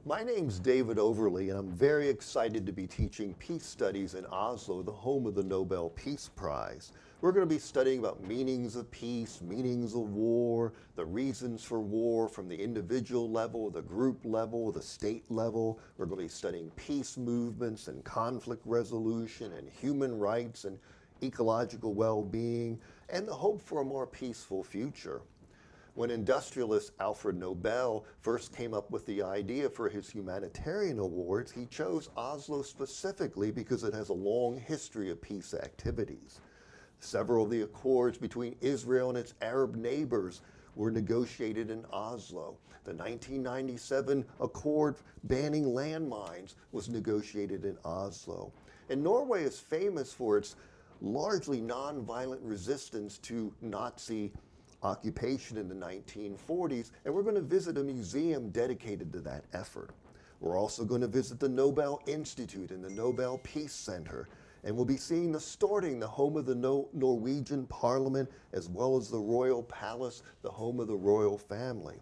My name's David Overly, and I'm very excited to be teaching peace studies in Oslo, the home of the Nobel Peace Prize. We're going to be studying about meanings of peace, meanings of war, the reasons for war from the individual level, the group level, the state level. We're going to be studying peace movements and conflict resolution and human rights and ecological well-being and the hope for a more peaceful future. When industrialist Alfred Nobel first came up with the idea for his humanitarian awards, he chose Oslo specifically because it has a long history of peace activities. Several of the accords between Israel and its Arab neighbors were negotiated in Oslo. The 1997 accord banning landmines was negotiated in Oslo. And Norway is famous for its largely nonviolent resistance to Nazi occupation in the 1940s, and we're going to visit a museum dedicated to that effort. We're also going to visit the Nobel Institute and the Nobel Peace Center, and we'll be seeing the Storting, the home of the Norwegian Parliament, as well as the Royal Palace, the home of the royal family.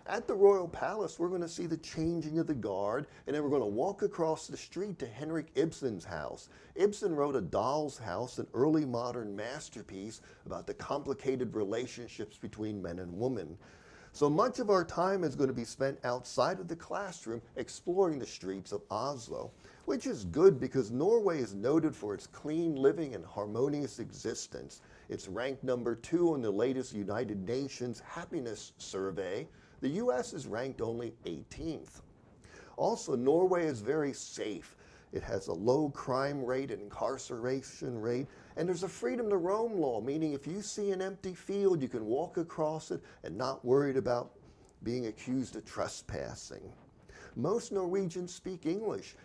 At the Royal Palace, we're going to see the changing of the guard, and then we're going to walk across the street to Henrik Ibsen's house. Ibsen wrote A Doll's House, an early modern masterpiece about the complicated relationships between men and women. So much of our time is going to be spent outside of the classroom exploring the streets of Oslo, which is good because Norway is noted for its clean living and harmonious existence. It's ranked #2 on the latest United Nations Happiness Survey. The U.S. is ranked only 18th. Also, Norway is very safe. It has a low crime rate and incarceration rate, and there's a freedom to roam law, meaning if you see an empty field, you can walk across it and not worried about being accused of trespassing. Most Norwegians speak English.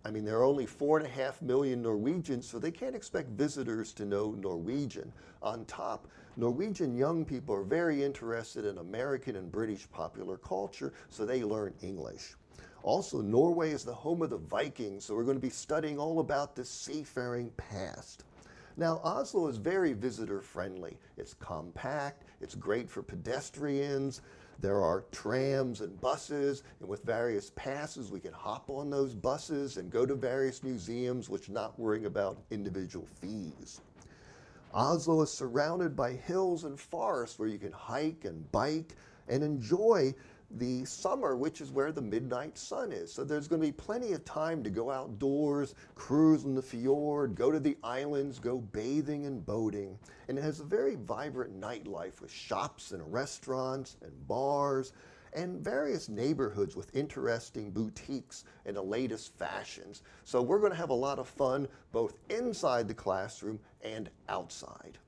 I mean, there are only 4.5 million Norwegians, so they can't expect visitors to know Norwegian. On top, Norwegian young people are very interested in American and British popular culture, so they learn English. Also, Norway is the home of the Vikings, so we're going to be studying all about this seafaring past. Now, Oslo is very visitor friendly. It's compact, it's great for pedestrians, there are trams and buses, and with various passes we can hop on those buses and go to various museums, which not worrying about individual fees. Oslo is surrounded by hills and forests where you can hike and bike and enjoy the summer, which is where the midnight sun is. So there's going to be plenty of time to go outdoors, cruise in the fjord, go to the islands, go bathing and boating. And it has a very vibrant nightlife with shops and restaurants and bars and various neighborhoods with interesting boutiques and the latest fashions. So we're going to have a lot of fun both inside the classroom and outside.